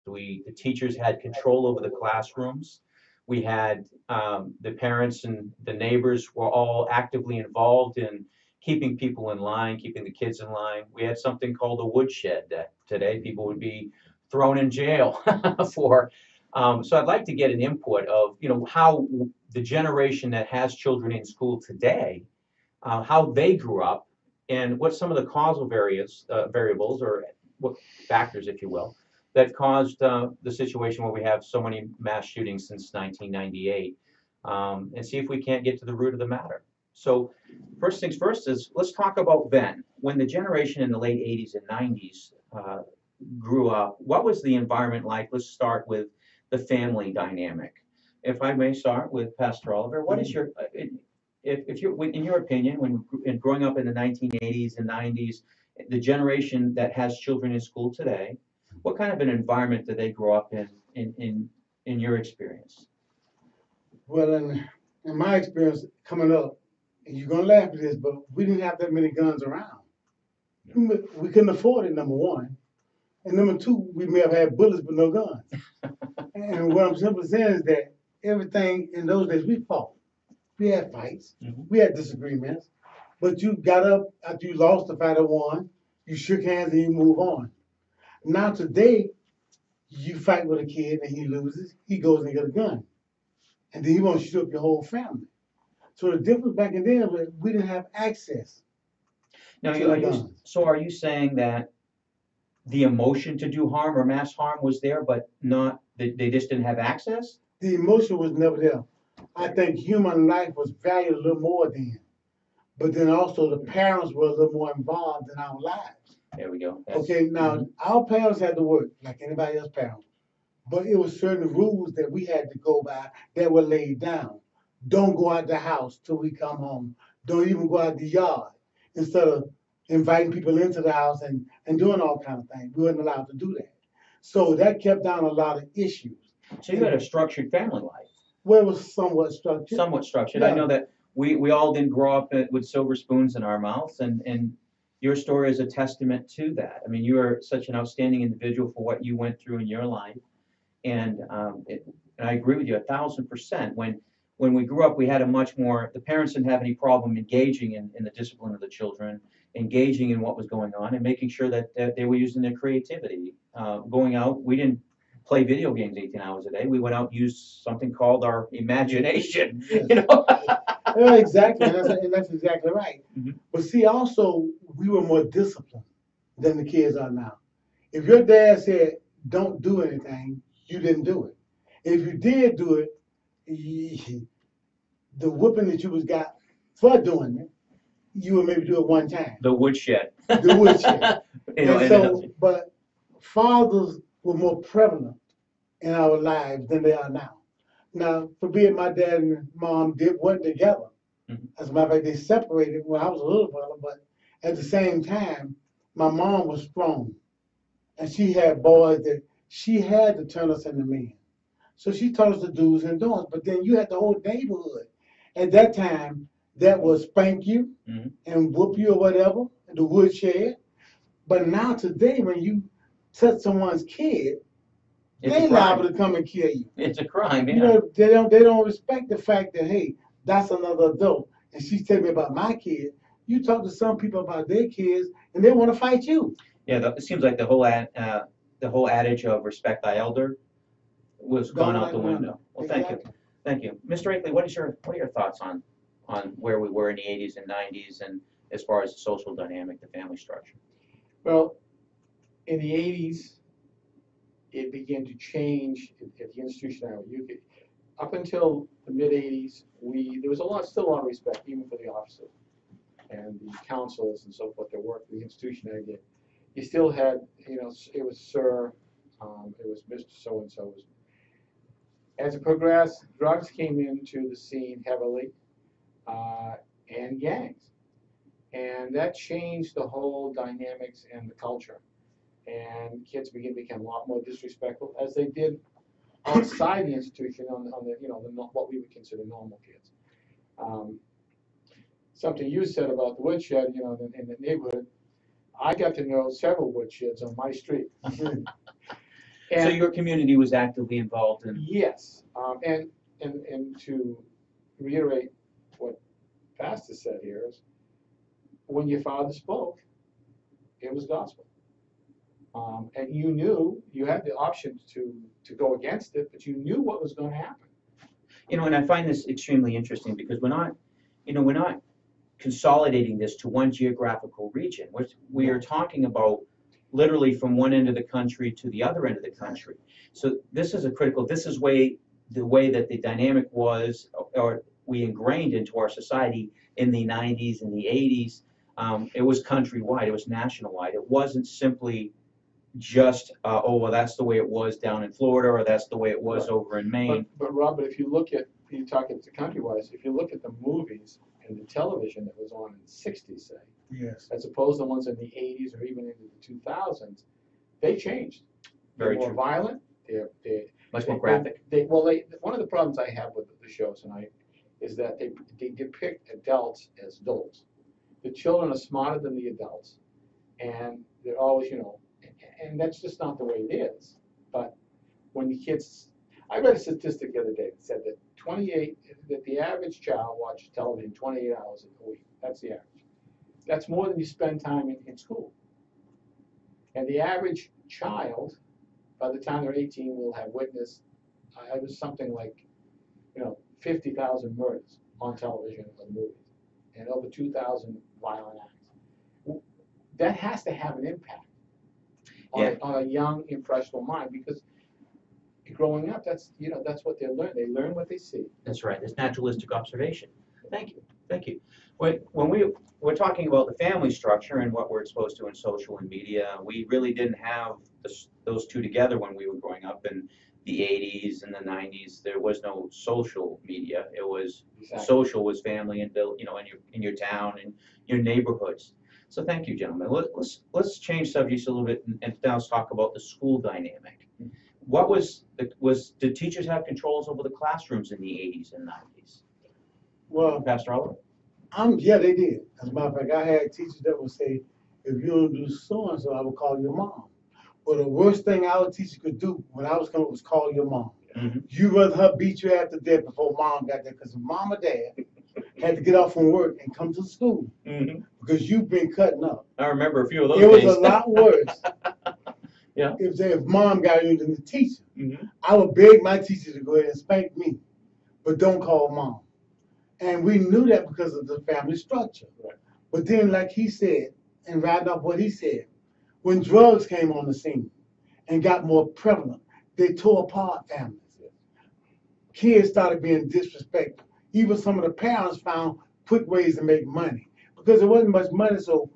The teachers had control over the classrooms. We had the parents and the neighbors were all actively involved in keeping people in line, keeping the kids in line. We had something called a woodshed that today people would be thrown in jail for. So I'd like to get an input of, how the generation that has children in school today, how they grew up, and what some of the causal variables or what factors, if you will, that caused the situation where we have so many mass shootings since 1998, and see if we can't get to the root of the matter. So first things first is let's talk about then. When the generation in the late 80s and 90s grew up, what was the environment like? Let's start with the family dynamic. If I may start with Pastor Oliver, what is your, if you're, in your opinion, when growing up in the 1980s and 90s, the generation that has children in school today, what kind of an environment do they grow up in your experience? Well, in my experience coming up, and you're gonna laugh at this, but we didn't have that many guns around. We couldn't afford it, number one. And number two, we may have had bullets but no guns. And what I'm simply saying is that everything in those days we fought. We had fights, we had disagreements, but you got up after you lost the fight or won, you shook hands and you move on. Now today, you fight with a kid and he loses, he goes and get a gun. And then he wants to shoot up your whole family. So the difference back in then was we didn't have access Now, to the guns. so are you saying that the emotion to do harm or mass harm was there, but not, they just didn't have access? The emotion was never there. I think human life was valued a little more then. But then also the parents were a little more involved in our lives. There we go. Okay, now our parents had to work like anybody else's parents. But it was certain rules that we had to go by that were laid down. Don't go out the house till we come home. Don't even go out the yard. Instead of inviting people into the house and doing all kind of things, we weren't allowed to do that. So that kept down a lot of issues. So you had a structured family life. Well, it was somewhat structured. Somewhat structured. Yeah. I know that we all didn't grow up with silver spoons in our mouths, and your story is a testament to that. I mean, you are such an outstanding individual for what you went through in your life, and I agree with you 1,000%. When we grew up, we had a much more, the parents didn't have any problem engaging in the discipline of the children, engaging in what was going on, and making sure that they were using their creativity. Going out, we didn't play video games 18 hours a day. We went out and used something called our imagination. Yes. Yeah, exactly, and that's exactly right. But see, also, we were more disciplined than the kids are now. If your dad said, don't do anything, you didn't do it. If you did do it, the whooping that you was got for doing it, you would maybe do it one time. The woodshed. The woodshed. But fathers were more prevalent in our lives than they are now. Now, forbid my dad and mom weren't together. As a matter of fact, they separated when I was a little brother, but at the same time, my mom was strong. And she had boys that she had to turn us into men. So she taught us the do's and don'ts, but then you had the whole neighborhood. At that time, that was spank you and whoop you or whatever, the woodshed. But now today, when you touch someone's kid, they liable to come and kill you. It's a crime, yeah. You know, they don't respect the fact that, hey, that's another adult. And she's telling me about my kid. You talk to some people about their kids, and they want to fight you. Yeah, it seems like the whole adage of respect thy elder was gone out the window. Well, thank you, Mr. Akeley. What are your thoughts on where we were in the 80s and 90s, and as far as the social dynamic, the family structure? Well, in the 80s, it began to change at the institution. Up until the mid 80s, there was still a lot of respect, even for the officers and the counselors and so forth that worked for the institution I did. You still had, it was Sir, it was Mr. So-and-so. As it progressed, drugs came into the scene heavily, and gangs. And that changed the whole dynamics and the culture. And kids became a lot more disrespectful, as they did outside the institution on the what we would consider normal kids. Something you said about the woodshed, in the neighborhood, I got to know several woodsheds on my street. So your community was actively involved in. Yes, and to reiterate what Pastor said here is, when your father spoke, it was gospel. And you knew you had the option to go against it, but you knew what was going to happen. And I find this extremely interesting because we're not consolidating this to one geographical region. We are talking about literally from one end of the country to the other end of the country. So this is this is the way that the dynamic was, or we ingrained into our society in the 90s and the 80s. It was countrywide, it was national-wide. It wasn't simply just, oh, well, that's the way it was down in Florida, or that's the way it was over in Maine. But Robert, if you look at, you're talking to country-wise, if you look at the movies and the television that was on in the 60s, say, Yes. as opposed to the ones in the 80s or even into the 2000s, they changed. Very They're more true. violent. Much more graphic. One of the problems I have with the shows tonight is that they depict adults as dolts. The children are smarter than the adults, and they're always, and that's just not the way it is. But when the kids, I read a statistic the other day that said that the average child watches television 28 hours a week. That's the average. That's more than you spend time in school. And the average child, by the time they're 18, will have witnessed, it was something like, 50,000 murders on television or movies, and over 2,000 violent acts. That has to have an impact on a young, impressionable mind, because growing up, that's what they learn. They learn what they see. That's right. It's naturalistic observation. Thank you. Thank you. When we're talking about the family structure and what we're exposed to in social and media, we really didn't have those two together when we were growing up in the 80s and the 90s. There was no social media. It was social was family and in your town and your neighborhoods. So thank you, gentlemen. Let's change subjects a little bit and now let's talk about the school dynamic. Did teachers have controls over the classrooms in the 80s and 90s? Well, Pastor Oliver? Yeah, they did. As a matter of fact, I had teachers that would say, if you don't do so-and-so, I will call your mom. Well, the worst thing our teacher could do when I was coming was call your mom. Mm-hmm. You rather her beat you after death before mom got there, because mom or dad had to get off from work and come to school because you've been cutting up. I remember a few of those days. It was days. a lot worse. Yeah. If mom got you than the teacher. I would beg my teacher to go ahead and spank me, but don't call mom. And we knew that because of the family structure. Right. But then, like he said, and riding off what he said, when drugs came on the scene and got more prevalent, they tore apart families. Kids started being disrespectful. Even some of the parents found quick ways to make money because there wasn't much money. So,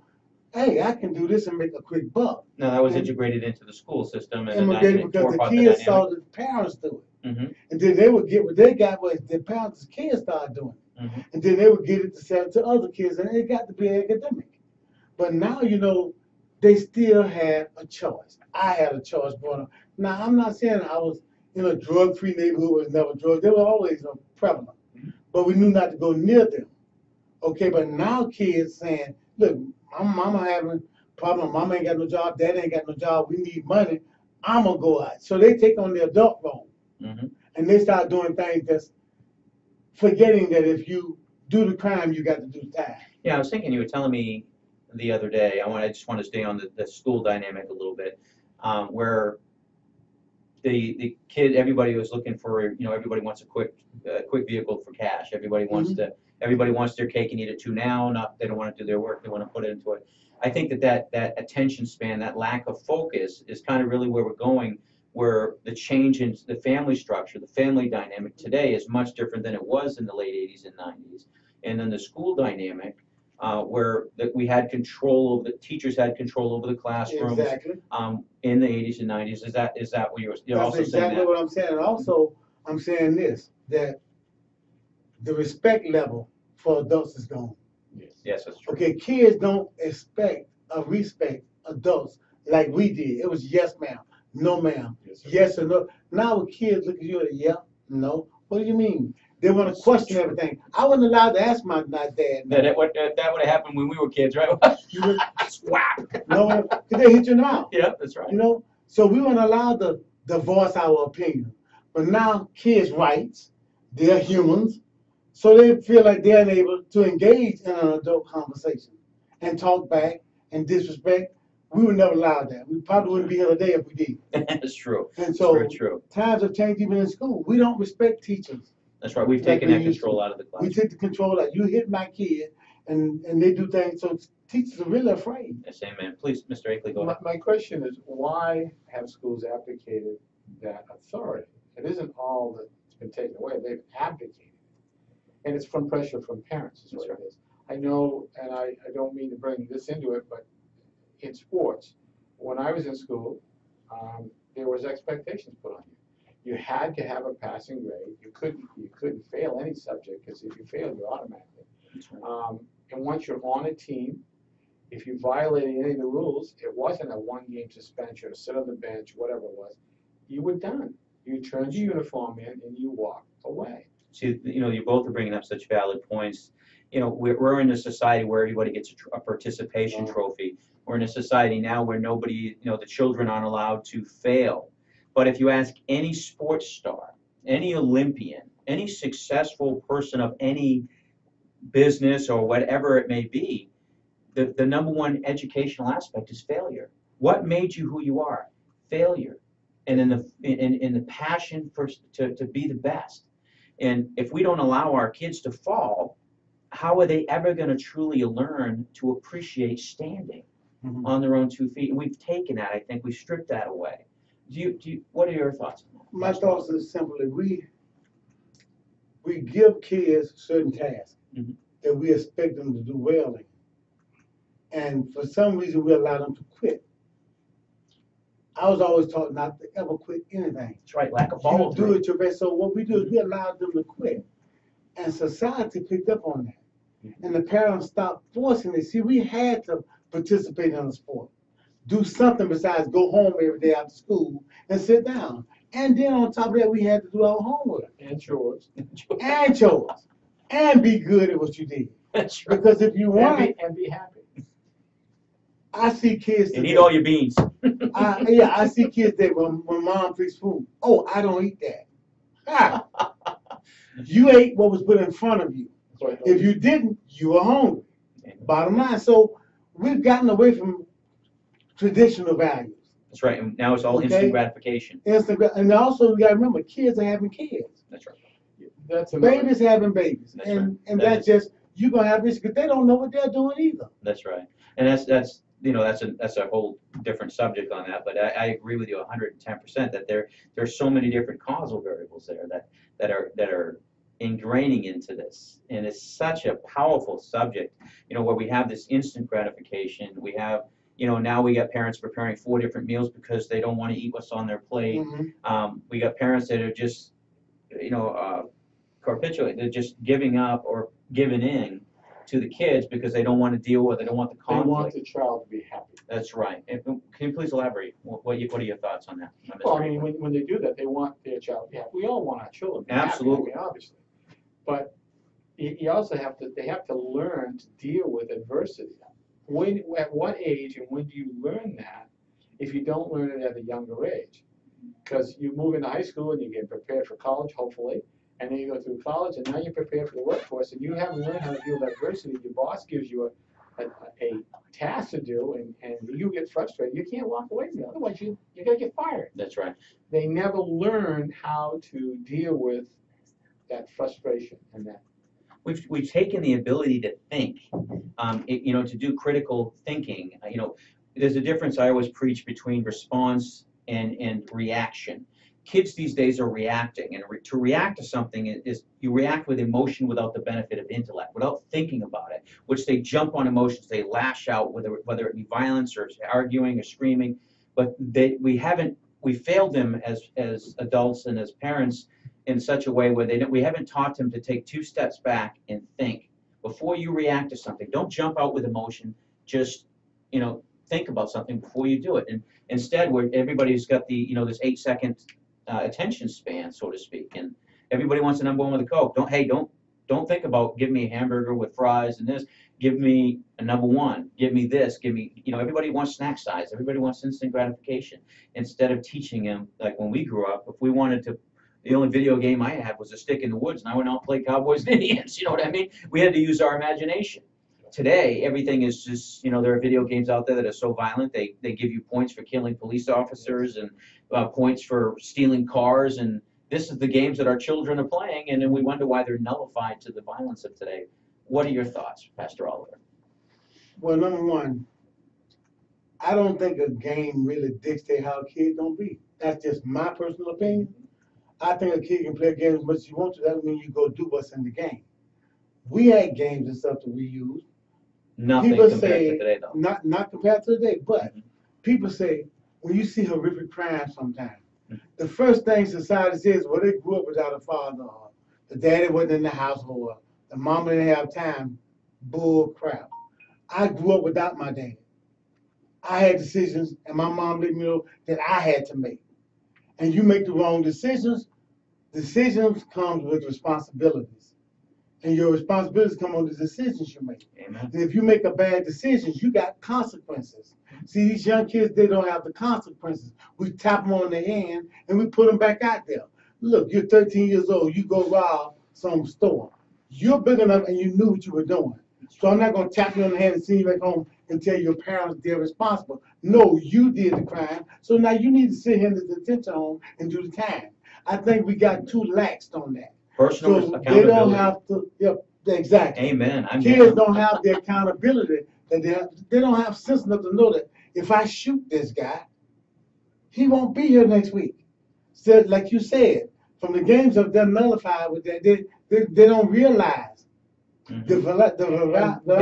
hey, I can do this and make a quick buck. No, that was integrated into the school system, and because the kids saw the parents do it, and then they would get what they got. Was the parents' kids started doing it, and then they would get it to sell to other kids, and it got to be academic. But now, they still had a choice. I had a choice growing up. Now, I'm not saying I was in a drug-free neighborhood where there was never drugs. They were always prevalent, but we knew not to go near them. Okay, but now kids saying, look, my mama having a problem. Mama ain't got no job. Dad ain't got no job. We need money. I'm going to go out. So they take on the adult role, and they start doing things that's forgetting that if you do the crime, you got to do the time. Yeah, I was thinking you were telling me the other day, I just want to stay on the school dynamic a little bit, where the kid, everybody was looking for, everybody wants a quick vehicle for cash. Everybody wants their cake and eat it too now. They don't want to do their work. They want to put it into it. I think that attention span, that lack of focus is kind of really where we're going, where the change in the family structure, the family dynamic today is much different than it was in the late 80s and 90s. And then the school dynamic, where we had control over the teachers had control over the classrooms. Exactly. In the 80s and 90s. Is that what you're also exactly saying? That's what I'm saying. And also, I'm saying this, that the respect level for adults is gone. Yes, that's true. Okay, kids don't respect adults like we did. It was yes, ma'am, no, ma'am, yes or no. Now with kids look at you and yeah, no. What do you mean? They want to question everything. I wasn't allowed to ask my dad. No. That would have happened when we were kids, right? Swap. No, because they hit you in the mouth. Yeah, that's right. So we weren't allowed to to voice our opinion. But now kids' rights, they're humans, so they feel like they're unable to engage in an adult conversation and talk back and disrespect. We would never allow that. We probably wouldn't be here today if we did. That's true. And It's so very true. times have changed even in school. We don't respect teachers. That's right. We've like taken we that used control to. out of the We classroom. take the control out. You hit my kid, and they do things. So teachers are really afraid. Yes, amen. Please, Mr. Akeley, go ahead. My question is, why have schools abdicated that authority? It isn't all that's been taken away, they've abdicated. And it's from pressure from parents, is what it is. I know, and I don't mean to bring this into it, but in sports, when I was in school, there was expectations put on you. You had to have a passing grade. You couldn't fail any subject, because if you failed, you're automatically. And once you're on a team, if you violated any of the rules, it wasn't a one-game suspension or sit on the bench, whatever it was. You were done. You turned your uniform in and you walked away. See, you both are bringing up such valid points. We're in a society where everybody gets a participation trophy. We're in a society now where nobody, the children aren't allowed to fail. But if you ask any sports star, any Olympian, any successful person of any business or whatever it may be, the number one educational aspect is failure. What made you who you are? Failure. And in the passion to be the best. And if we don't allow our kids to fall, how are they ever going to truly learn to appreciate standing on their own 2 feet? And we've taken that. I think we stripped that away. What are your thoughts on that? My thoughts is simply we give kids certain tasks that we expect them to do well in, and for some reason we allow them to quit. I was always taught not to ever quit anything. That's right, lack of You follow do through. it your best. So what we do is we allow them to quit, and society picked up on that, and the parents stopped forcing it. See, we had to participate in the sport, do something besides go home every day after school and sit down. And then on top of that, we had to do our homework And chores. and chores and be good at what you did. That's right. Because if you weren't, And be happy. I see kids And today. eat all your beans. I see kids that when mom cooks food, oh, I don't eat that. Ah, you ate what was put in front of you. If you didn't, you were hungry. Bottom line. So we've gotten away from traditional values. That's right. And now it's all instant gratification. And also we got to remember, kids are having kids. That's right. That's another. Babies having babies. That's and right. that's just, you're going to have this because they don't know what they're doing either. That's right. And that's a whole different subject on that. But I agree with you 110% that there's so many different causal variables there that are ingraining into this. And it's such a powerful subject, where we have this instant gratification. We have, now we got parents preparing 4 different meals because they don't want to eat what's on their plate. We got parents that are just, capitulate. They're just giving up or giving in to the kids because they don't want to deal with it. They don't want the conflict. They want the child to be happy. That's right. And can you please elaborate? What are your thoughts on that? Well, I mean, when they do that, they want their child to be happy. We all want our children to be Absolutely. happy, obviously. But you also they have to learn to deal with adversity. At what age and when do you learn that if you don't learn it at a younger age? Because you move into high school and you get prepared for college, hopefully, and then you go through college and now you're prepared for the workforce and you haven't learned how to deal with adversity. Your boss gives you a task to do and you get frustrated. You can't walk away from it. Otherwise, you're going to get fired. That's right. They never learn how to deal with that frustration and that. We've taken the ability to think, to do critical thinking. There's a difference I always preach between response and reaction. Kids these days are reacting, and to react to something is you react with emotion without the benefit of intellect, without thinking about it, which they jump on emotions, they lash out, whether it be violence or arguing or screaming, but we failed them as adults and as parents in such a way where we haven't taught them to take 2 steps back and think before you react to something. Don't jump out with emotion. Just think about something before you do it. And instead, where everybody's got the this 8-second attention span, so to speak, and everybody wants a number 1 with a Coke. Don't think about give me a hamburger with fries and this. Give me a number one. Give me this. Give me, everybody wants snack size. Everybody wants instant gratification. Instead of teaching them, like when we grew up, if we wanted to, the only video game I had was a stick in the woods, and I went out and played Cowboys and Indians. You know what I mean? We had to use our imagination. Today, everything is just, there are video games out there that are so violent. They give you points for killing police officers and points for stealing cars. And this is the games that our children are playing, and then we wonder why they're nullified to the violence of today. What are your thoughts, Pastor Oliver? Well, number one, I don't think a game really dictates how a kid gonna be. That's just my personal opinion. I think a kid can play a game as much as you want to. That doesn't mean you go do what's in the game. We had games and stuff that we used. Nothing People compared say, to today, though. not compared to today, but people say when you see horrific crime sometimes, the first thing society says, well, they grew up without a father, or the daddy wasn't in the household, or the mama didn't have time. Bull crap. I grew up without my dad. I had decisions, and my mom let me know that I had to make. And you make the wrong decisions, decisions comes with responsibilities. And your responsibilities come on the decisions you make. Amen. And if you make a bad decision, you got consequences. See, these young kids, they don't have the consequences. We tap them on the hand and we put them back out there. Look, you're 13 years old, you go rob some store. You're big enough and you knew what you were doing. So I'm not going to tap you on the hand and send you back home and tell your parents they're responsible. No, you did the crime. So now you need to sit here in the detention home and do the time. I think we got too laxed on that. Personal So accountability. they don't have to, yep, exactly. Amen. Kids don't have the accountability that they don't have sense enough to know that if I shoot this guy, he won't be here next week. So, like you said, from the games that they're nullified with that, they don't realize the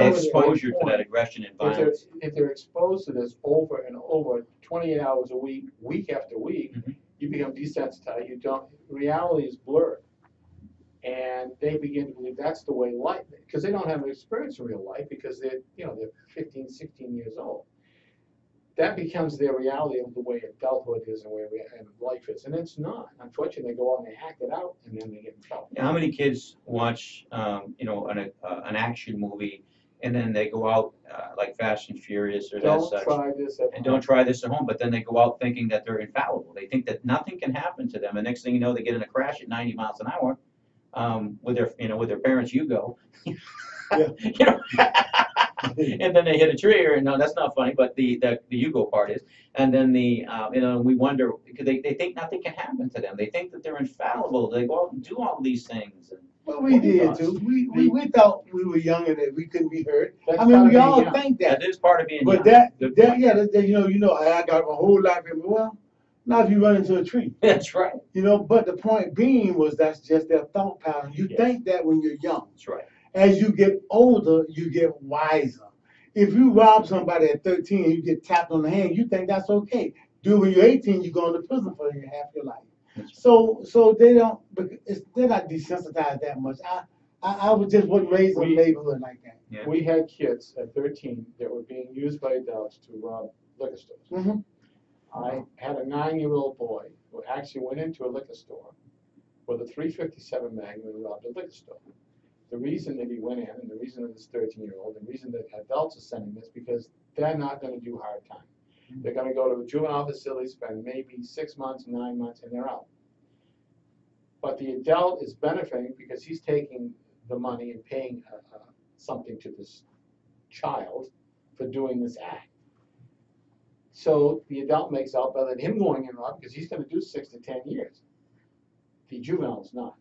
exposure to that aggression and violence. If they're exposed to this over and over, 28 hours a week, week after week, you become desensitized. Reality is blurred. And they begin to believe that's the way life, because they don't have an experience in real life because they're 15, 16 years old. That becomes their reality of the way adulthood is and where life is, and it's not. Unfortunately, they go out and they act it out, and then they get in trouble. How many kids watch, an action movie, and then they go out like Fast and Furious or that such, don't try this at home, but then they go out thinking that they're infallible. They think that nothing can happen to them, and next thing you know, they get in a crash at 90 miles an hour with their parents' Yugo. And then they hit a tree, or no, that's not funny, but the Yugo part is. And then we wonder, because they think nothing can happen to them. They think that they're infallible. They go out and do all these things. Well, we did too. We thought we were young and that we couldn't be hurt. That's we all think that. That is part of being but young. I got my whole life in me. Well, not if you run into a tree. That's right. But the point being was that's just their thought pattern. You think that when you're young. That's right. As you get older, you get wiser. If you rob somebody at 13 and you get tapped on the hand, you think that's okay. Do it when you're 18, you go into prison for half your life. So they're not desensitized that much. I was just wasn't raised in a neighborhood like that. Yeah. We had kids at 13 that were being used by adults to rob liquor stores. I had a 9-year-old boy who actually went into a liquor store with a .357 Magnum and robbed a liquor store. The reason that he went in, and the reason that this 13-year-old, and the reason that adults are sending this, because they're not going to do hard time. They're going to go to a juvenile facility, spend maybe 6 months, 9 months, and they're out. But the adult is benefiting because he's taking the money and paying something to this child for doing this act. So the adult makes out better than him going in rob because he's going to do 6 to 10 years. The juvenile is not.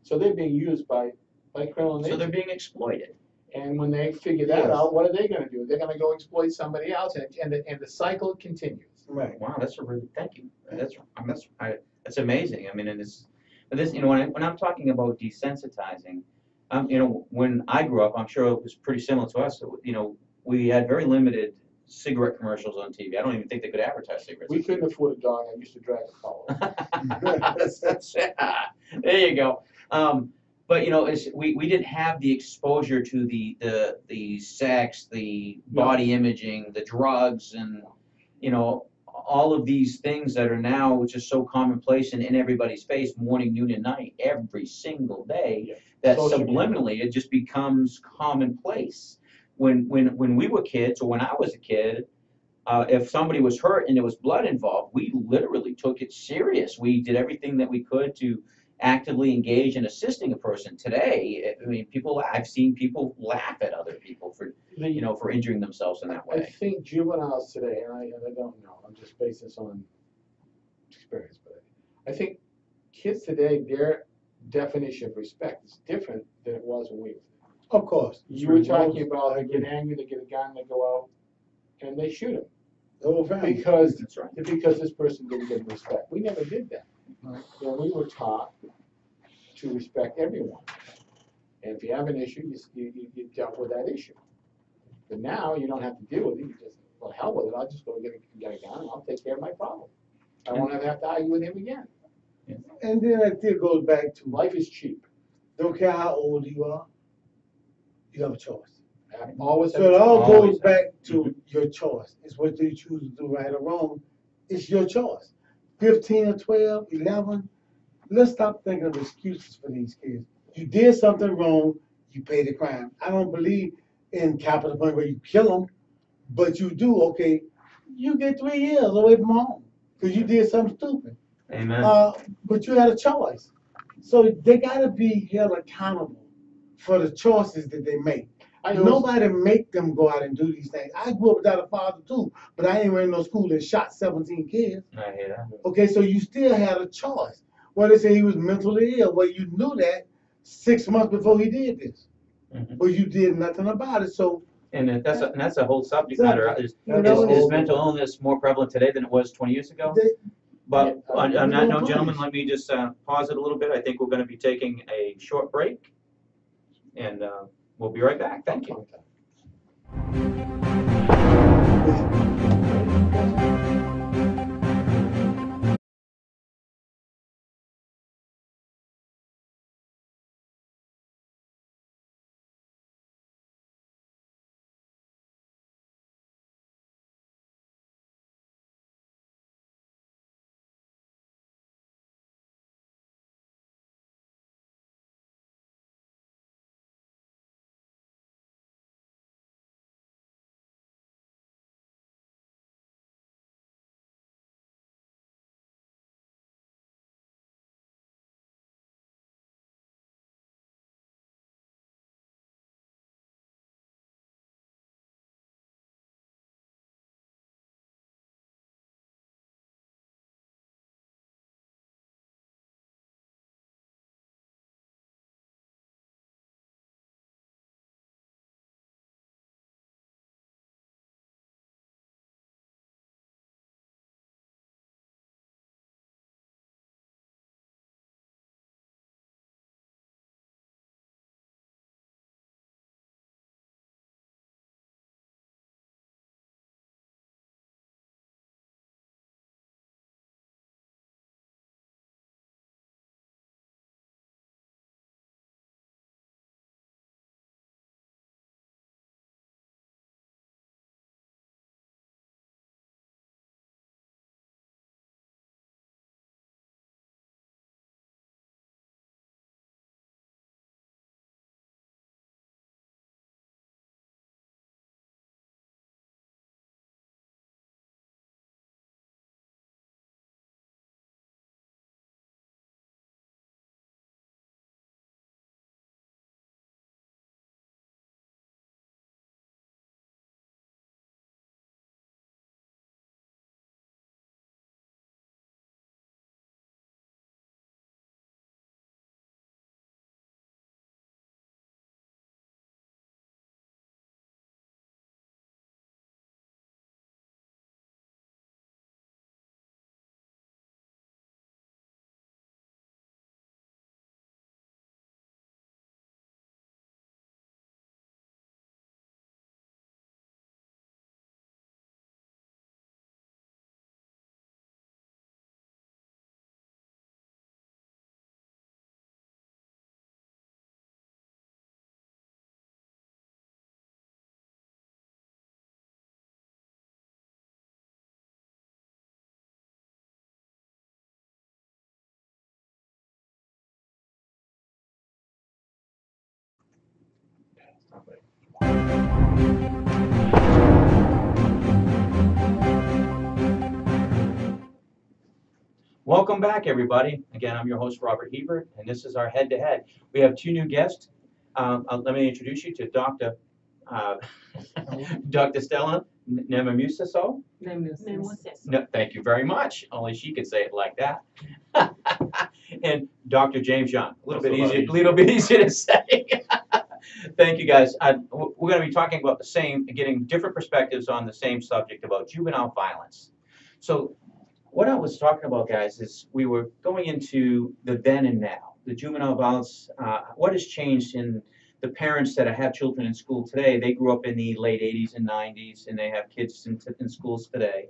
So they're being used by criminal nature. So they're being exploited. And when they figure that out, what are they going to do? They're going to go exploit somebody else, and the cycle continues. Right. Wow, thank you. That's amazing. I mean, when I'm talking about desensitizing, when I grew up, I'm sure it was pretty similar to us. We had very limited cigarette commercials on TV. I don't even think they could advertise cigarettes. We couldn't afford a dog. I used to drag a collar. There you go. But we didn't have the exposure to the sex, the body imaging, the drugs, and all of these things that are now just so commonplace and in everybody's face, morning, noon, and night, every single day. That subliminally it just becomes commonplace. when we were kids, or when I was a kid, if somebody was hurt and there was blood involved, we literally took it serious. We did everything that we could to actively engage in assisting a person. Today, I mean, I've seen people laugh at other people for, for injuring themselves in that I way. think juveniles today, and I don't know, I'm just basing this on experience, but I think kids today, their definition of respect is different than it was when we were. Of course. You were talking about they get angry, they get a gun, they go out, and they shoot him. The whole family. Because That's right. this person didn't get respect. We never did that. We were taught to respect everyone. And if you have an issue, you dealt with that issue. But now you don't have to deal with it. You just, well, hell with it. I'll just go get a gun and I'll take care of my problem. I won't have to argue with him again. And then it still goes back to Life is cheap. don't care how old you are, you have a choice. Always. So it all Always. goes back to your choice. It's what you choose to do, right or wrong. It's your choice. 15 or 12, 11, let's stop thinking of excuses for these kids. You did something wrong, you pay the crime. I don't believe in capital punishment where you kill them, but you do, okay, you get 3 years away from home because you did something stupid. Amen. But you had a choice. So they got to be held accountable for the choices that they make. Nobody make them go out and do these things. I grew up without a father too, but I ain't went in no school and shot 17 kids. I hear that. Okay, so you still had a choice. Well, they say he was mentally ill. Well, you knew that 6 months before he did this, but you did nothing about it. So, And that's a whole subject matter. Is know, mental illness more prevalent today than it was 20 years ago? But on that note, gentlemen, let me just pause it a little bit. I think we're going to be taking a short break, and we'll be right back. Thank you. Welcome back, everybody. Again, I'm your host, Robert Hebert, and this is our head-to-head. We have two new guests. Let me introduce you to Dr. Uh, Dr. Stella Nemamusaso. No, thank you very much. Only she could say it like that. And Dr. James Young. A little bit easier to say. Thank you, guys. We're going to be talking about getting different perspectives on the same subject about juvenile violence. So what I was talking about, guys, is we were going into the then and now, the juvenile violence, what has changed in the parents that have children in school today. They grew up in the late 80s and 90s, and they have kids in schools today.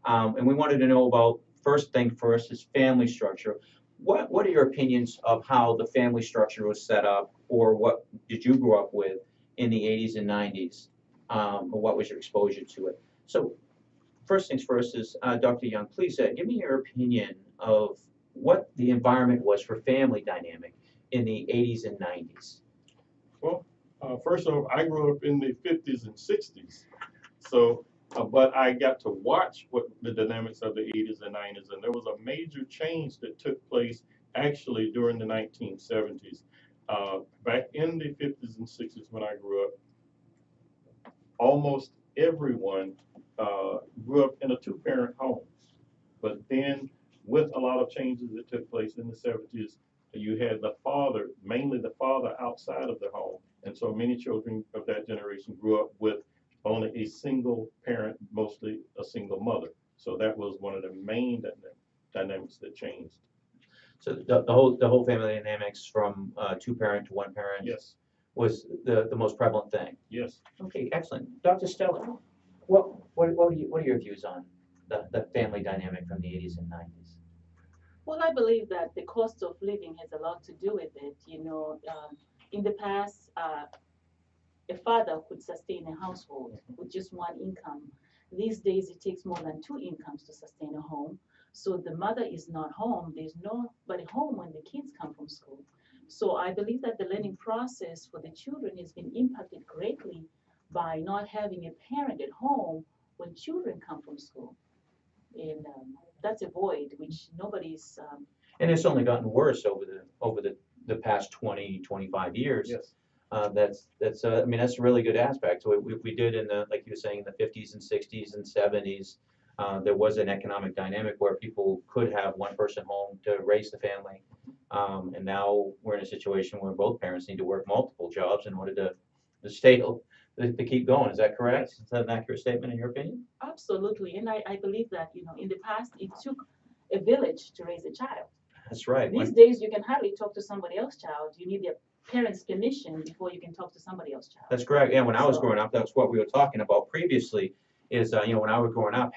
And we wanted to know about, first thing first, is family structure. What are your opinions of how the family structure was set up, or what did you grow up with in the 80s and 90s? Or what was your exposure to it? So first things first is, Dr. Young, please give me your opinion of what the environment was for family dynamic in the 80s and 90s. Well, first off, I grew up in the 50s and 60s. So, but I got to watch what the dynamics of the 80s and 90s, and there was a major change that took place actually during the 1970s. Back in the 50s and 60s when I grew up, almost everyone grew up in a two-parent home. But then with a lot of changes that took place in the 70s, you had the father, mainly the father outside of the home. And so many children of that generation grew up with only a single parent, mostly a single mother. So that was one of the main dynamics that changed. So the whole family dynamics from two parent to one parent. Yes. Was the most prevalent thing. Yes. Okay, excellent. Dr. Stella, what are your views on the family dynamic from the 80s and 90s? Well, I believe that the cost of living has a lot to do with it. In the past, a father could sustain a household with just one income. These days, it takes more than two incomes to sustain a home. So the mother is not home. There's nobody home when the kids come from school. So I believe that the learning process for the children has been impacted greatly by not having a parent at home when children come from school. And that's a void which nobody's. And it's only gotten worse over the past 20, 25 years. Yes. That's I mean, that's a really good aspect. So we did in the, like you were saying, in the 50s and 60s and 70s, there was an economic dynamic where people could have one person home to raise the family. And now we're in a situation where both parents need to work multiple jobs in order to stay to keep going. Is that correct? Is that an accurate statement in your opinion? Absolutely, and I believe that in the past it took a village to raise a child. That's right. These days you can hardly talk to somebody else's child. You need their parents' permission before you can talk to somebody else's child. That's correct. Yeah, when I was growing up, that's what we were talking about previously. Is when I was growing up,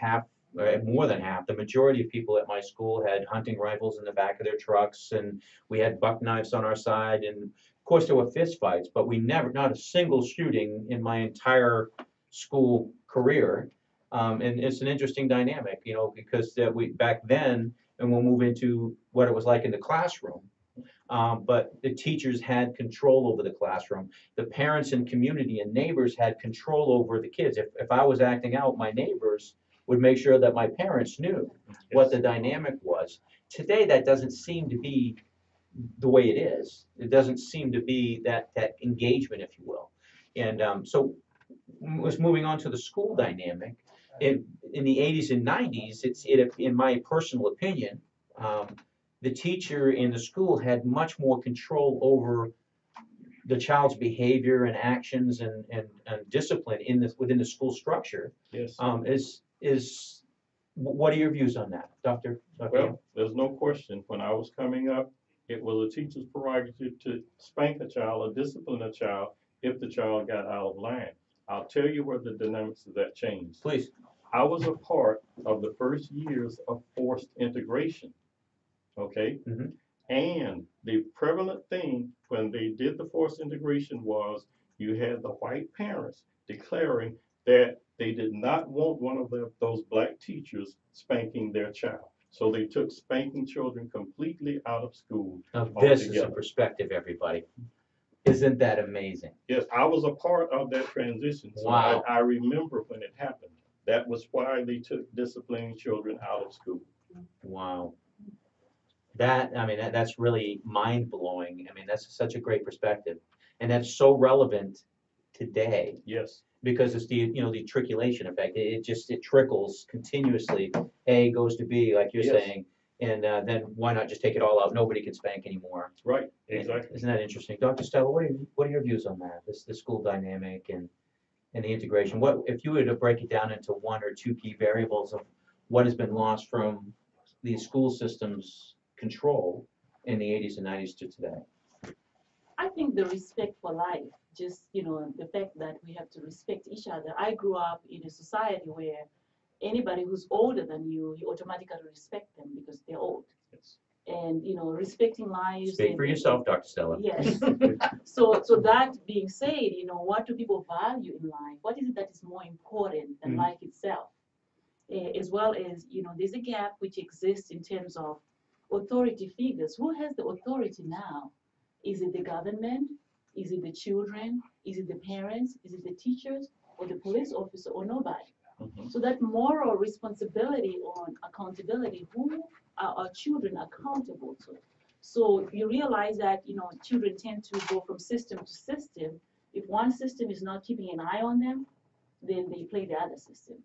more than half, the majority of people at my school had hunting rifles in the back of their trucks, and we had buck knives on our side, and of course there were fist fights, but not a single shooting in my entire school career. And it's an interesting dynamic, because we back then, and we'll move into what it was like in the classroom. But the teachers had control over the classroom. The parents and community and neighbors had control over the kids. If I was acting out, my neighbors would make sure that my parents knew what the dynamic was. Today, that doesn't seem to be the way it is. It doesn't seem to be that engagement, if you will. And so, moving on to the school dynamic, in the 80s and 90s, in my personal opinion, the teacher in the school had much more control over the child's behavior and actions and discipline within the school structure. Yes. What are your views on that, Dr. Well, there's no question. When I was coming up, it was a teacher's prerogative to spank a child or discipline a child if the child got out of line. I'll tell you where the dynamics of that changed. Please. I was a part of the first years of forced integration. Okay? Mm-hmm. And the prevalent thing when they did the forced integration was you had the white parents declaring that they did not want one of those black teachers spanking their child. So they took spanking children completely out of school. Now, this is a perspective, everybody. Isn't that amazing? Yes, I was a part of that transition. So wow. I remember when it happened. That was why they took disciplining children out of school. Wow. That's really mind-blowing. I mean, that's such a great perspective. And that's so relevant today Yes. because it's the triculation effect. It trickles continuously. A goes to B, like you're Yes. saying, and then why not just take it all out? Nobody can spank anymore. Right, exactly. Isn't that interesting? Dr. Stella, what are your views on that? The school dynamic and the integration. What if you were to break it down into one or two key variables of what has been lost from the school system's control in the 80s and 90s to today? I think the respect for life, just, the fact that we have to respect each other. I grew up in a society where anybody who's older than you automatically respect them because they're old. Yes. And, respecting lives. Speak for yourself, Dr. Stella. Yes. So that being said, what do people value in life? What is it that is more important than life itself? As well as, there's a gap which exists in terms of authority figures. Who has the authority now? Is it the government? Is it the children? Is it the parents? Is it the teachers or the police officer or nobody? So that moral responsibility or accountability, who are our children accountable to? So you realize that, children tend to go from system to system. If one system is not keeping an eye on them, then they play the other system.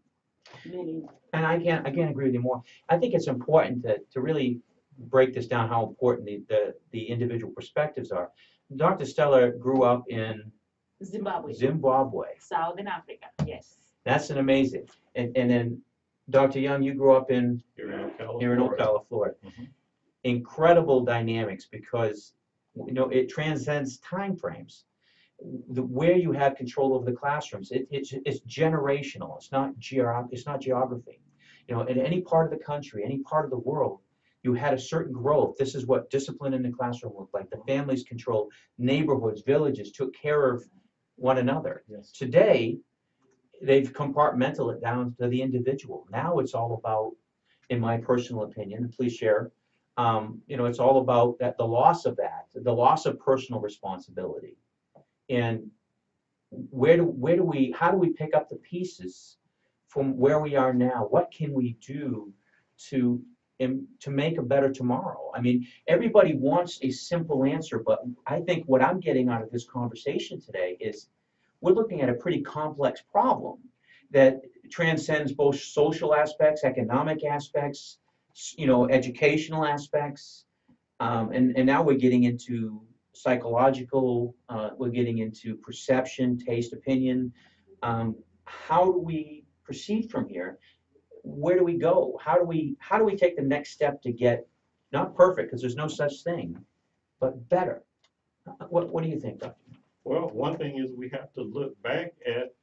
Meaning, And I can't agree with you more. I think it's important to really break this down, how important the individual perspectives are. Dr. Stella grew up in Zimbabwe. Southern Africa, yes. That's an amazing. And then Dr. Young, you grew up in Here in Ocala, Florida. Incredible dynamics because it transcends time frames. Where you have control over the classrooms, it's generational. It's not geography. In any part of the country, any part of the world, you had a certain growth. This is what discipline in the classroom looked like. The families controlled neighborhoods, villages, took care of one another. Yes. Today, they've compartmentalized it down to the individual. Now it's all about, in my personal opinion, and please share, it's all about the loss of personal responsibility. And how do we pick up the pieces from where we are now? What can we do to make a better tomorrow? I mean, everybody wants a simple answer, but I think what I'm getting out of this conversation today is we're looking at a pretty complex problem that transcends both social aspects, economic aspects, educational aspects, and now we're getting into psychological, we're getting into perception, taste, opinion. How do we proceed from here? Where do we go? How do we take the next step to get not perfect, because there's no such thing, but better? What do you think, Dr.? Well, one thing is we have to look back at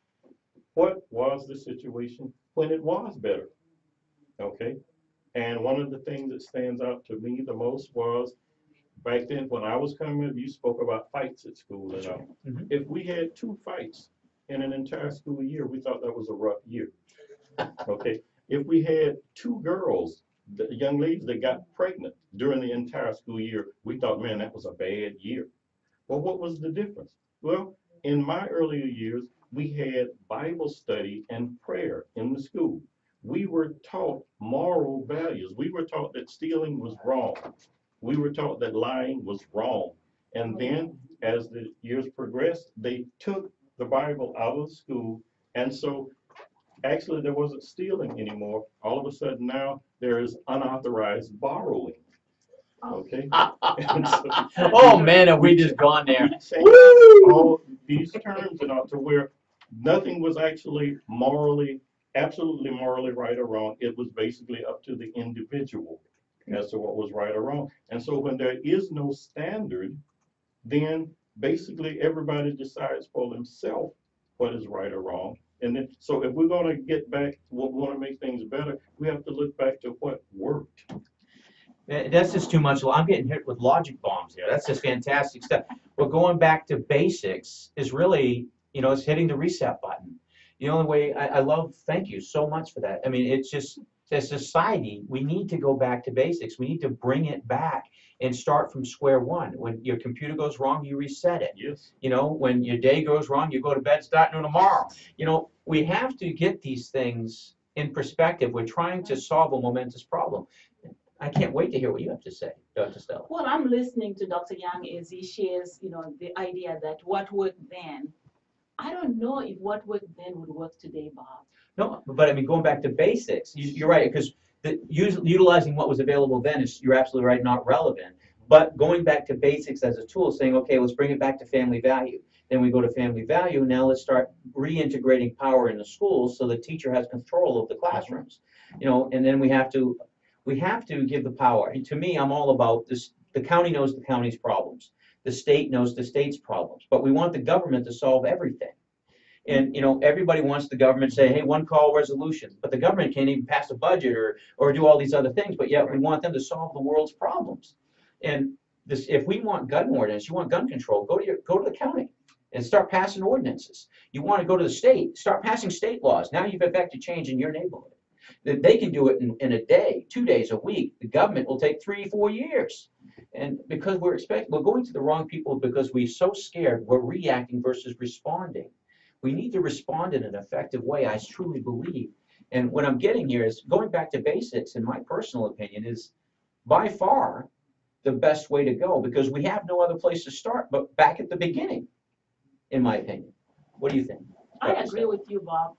what was the situation when it was better, okay? And one of the things that stands out to me the most was back then when I was coming up, you spoke about fights at school and all. If we had 2 fights in an entire school year, we thought that was a rough year, okay? If we had 2 girls, the young ladies that got pregnant during the entire school year, we thought, man, that was a bad year. Well, what was the difference? Well, in my earlier years, we had Bible study and prayer in the school. We were taught moral values. We were taught that stealing was wrong. We were taught that lying was wrong. And then as the years progressed, they took the Bible out of the school. And so actually there wasn't stealing anymore. All of a sudden now there is unauthorized borrowing. Okay. Oh man, have we just gone there? All these terms and all to where nothing was actually absolutely morally right or wrong. It was basically up to the individual as to what was right or wrong. And so when there is no standard, then basically everybody decides for themselves what is right or wrong. And then, so if we're going to get back, we want to make things better, we have to look back to what worked. That's just too much. I'm getting hit with logic bombs here. That's just fantastic stuff. But going back to basics is really, it's hitting the reset button. The only way I love, thank you so much for that. I mean, it's just, as society, we need to go back to basics. We need to bring it back and start from square one. When your computer goes wrong, you reset it. Yes. When your day goes wrong, you go to bed, start new tomorrow. We have to get these things in perspective. We're trying to solve a momentous problem. I can't wait to hear what you have to say, Dr. Stella. Well, I'm listening to Dr. Young as he shares, the idea that what worked then, I don't know if what worked then would work today, Bob. No, but I mean, going back to basics, you're right, because utilizing what was available then you're absolutely right, not relevant. But going back to basics as a tool, saying, okay, let's bring it back to family value. Then we go to family value. Now let's start reintegrating power in the schools so the teacher has control of the classrooms. And then we have to give the power. And to me, I'm all about this. The county knows the county's problems. The state knows the state's problems. But we want the government to solve everything. And everybody wants the government to say, hey, one call resolution. But the government can't even pass a budget or do all these other things. But yet we want them to solve the world's problems. And if we want gun ordinance, you want gun control, go to the county and start passing ordinances. You want to go to the state, start passing state laws. Now you've effected change in your neighborhood. They can do it in a day, 2 days, a week. The government will take 3-4 years. And because we're going to the wrong people because we're so scared, we're reacting versus responding. We need to respond in an effective way, I truly believe. And what I'm getting here is going back to basics, in my personal opinion, is by far the best way to go because we have no other place to start but back at the beginning, in my opinion. What do you think? I agree with you, Bob.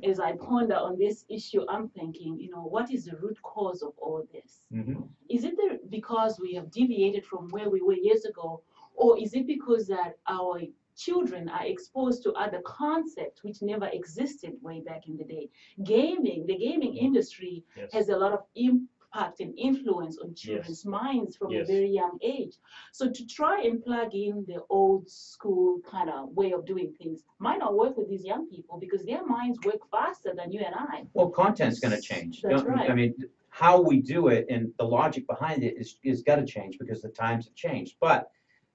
As I ponder on this issue, I'm thinking, what is the root cause of all this? Mm-hmm. Is it because we have deviated from where we were years ago, or is it because that our children are exposed to other concepts which never existed way back in the day? The gaming industry Yes. has a lot of impact and influence on children's minds from a very young age. So to try and plug in the old school kind of way of doing things might not work with these young people because their minds work faster than you and I. Well, content's going to change. That's right. I mean, how we do it and the logic behind it is got to change because the times have changed. But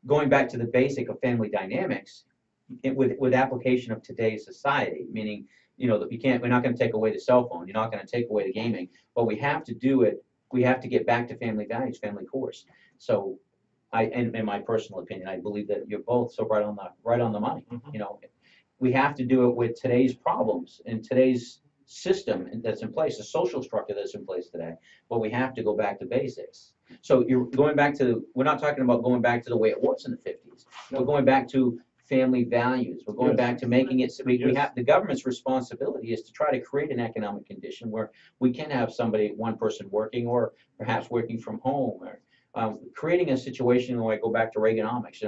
going back to the basic of family dynamics, with application of today's society, meaning that we're not going to take away the cell phone, you're not going to take away the gaming, but we have to do it. We have to get back to family values, family course. So, in my personal opinion, I believe that you're both so right on the money. Mm-hmm. We have to do it with today's problems and today's system that's in place, the social structure that's in place today. But we have to go back to basics. So you're going back to. We're not talking about going back to the way it was in the 50s. We're going back to family values. We're going back to making it so we have the government's responsibility is to try to create an economic condition where we can have one person working or perhaps working from home or creating a situation where I go back to Reaganomics.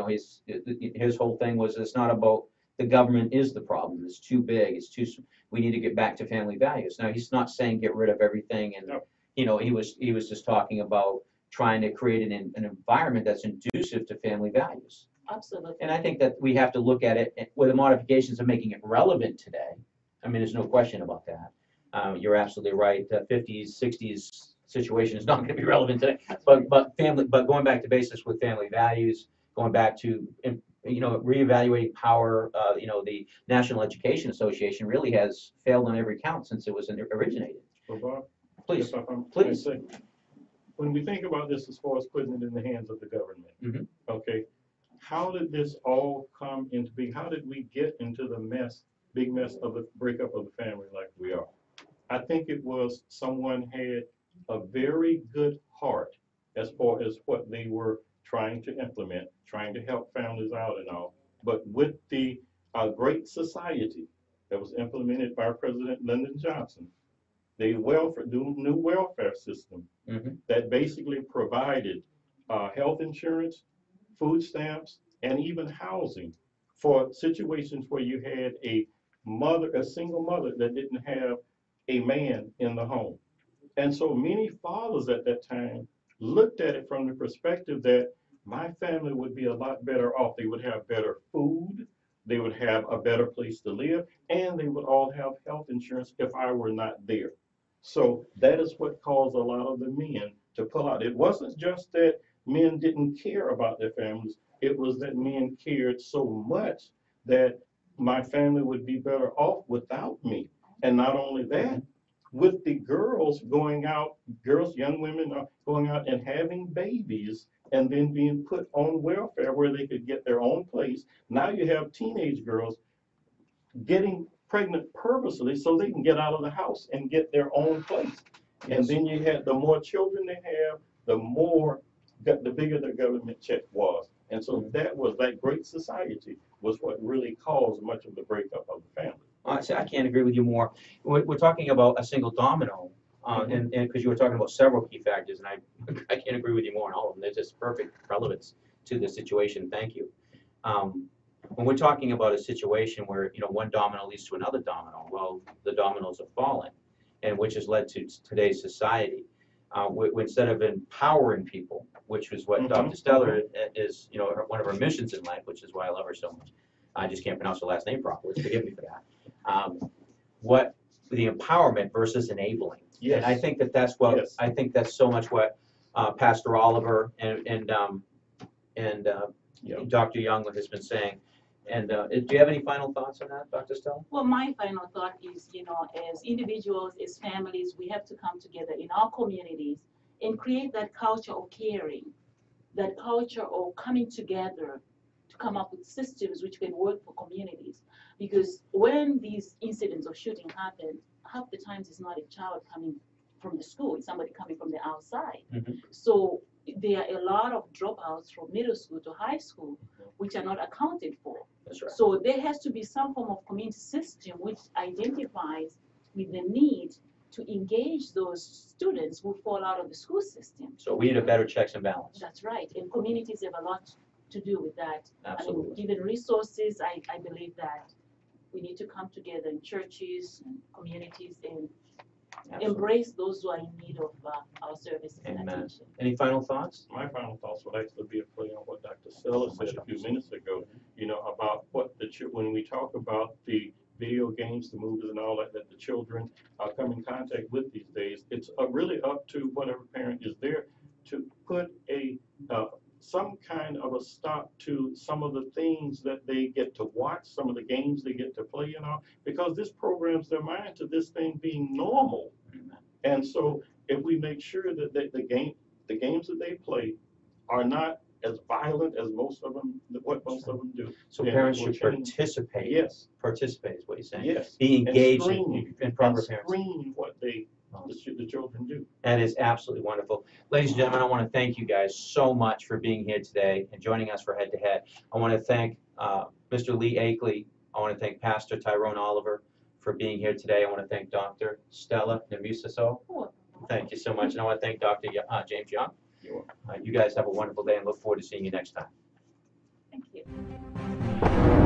His whole thing was it's not about the government is the problem. It's too big. We need to get back to family values. Now he's not saying get rid of everything and he was just talking about trying to create an environment that's conducive to family values. Absolutely. And I think that we have to look at it with the modifications of making it relevant today. I mean, there's no question about that. You're absolutely right. The 50s, 60s situation is not going to be relevant today. But going back to basics with family values, going back to reevaluating power. The National Education Association really has failed on every count since it was originated. Well, Bob, Please, please. When we think about this as far as putting it in the hands of the government, Mhm. Okay, how did this all come into being? How did we get into the big mess of the breakup of the family like we are? I think it was someone had a very good heart as far as what they were trying to implement, trying to help families out and all. But with the Great Society that was implemented by President Lyndon Johnson, the new welfare system that basically provided health insurance, food stamps, and even housing for situations where you had a single mother that didn't have a man in the home. And so many fathers at that time looked at it from the perspective that my family would be a lot better off. They would have better food, they would have a better place to live, and they would all have health insurance if I were not there. So that is what caused a lot of the men to pull out. It wasn't just that men didn't care about their families. It was that men cared so much that my family would be better off without me. And not only that, with the girls going out, young women are going out and having babies and then being put on welfare where they could get their own place. Now you have teenage girls getting pregnant purposely so they can get out of the house and get their own place. And then you had, the more children they have, the bigger the government check was. And so that was, that great society was what really caused much of the breakup of the family. See, I can't agree with you more. We're talking about a single domino, and because you were talking about several key factors, and I can't agree with you more on all of them. They're just perfect relevance to the situation. Thank you. When we're talking about a situation where, you know, one domino leads to another domino, well, the dominoes have fallen, and which has led to today's society. Instead of empowering people, which is what Dr. Steller is, you know, one of her missions in life, which is why I love her so much. I just can't pronounce her last name properly. Forgive me for that. What the empowerment versus enabling. Yes. And I think that's what I think that's so much what Pastor Oliver and Dr. Young has been saying. And do you have any final thoughts on that, Dr. Stella? Well, my final thought is, you know, as individuals, as families, we have to come together in our communities and create that culture of caring, that culture of coming together to come up with systems which can work for communities. Because when these incidents of shooting happen, half the times it's not a child coming from the school, it's somebody coming from the outside. So there are a lot of dropouts from middle school to high school which are not accounted for. That's right. So there has to be some form of community system which identifies with the need to engage those students who fall out of the school system. So we need a better checks and balance. That's right, and communities have a lot to do with that. Absolutely. I mean, given resources, I believe that we need to come together in churches and communities and embrace those who are in need of our services and attention. Any final thoughts? My final thoughts would actually be a play on what Dr. Stella said a few minutes ago, you know, about what when we talk about the video games, the movies and all that the children come in contact with these days, it's really up to whatever parent is there to put some kind of a stop to some of the things that they get to watch, some of the games they get to play and all, because this programs their mind to this thing being normal. And so if we make sure that the games that they play are not as violent as most of them do. So parents should participate. Yes. Participate is what you're saying. Yes. Be engaged in proper parenting. Screen what the children do. That is absolutely wonderful. Ladies and gentlemen, I want to thank you guys so much for being here today and joining us for Head to Head. I want to thank Mr. Lee Akeley. I want to thank Pastor Tyrone Oliver for being here today. I want to thank Dr. Stella Namusaso. Thank you so much. And I want to thank Dr. James Young. You guys have a wonderful day and look forward to seeing you next time. Thank you.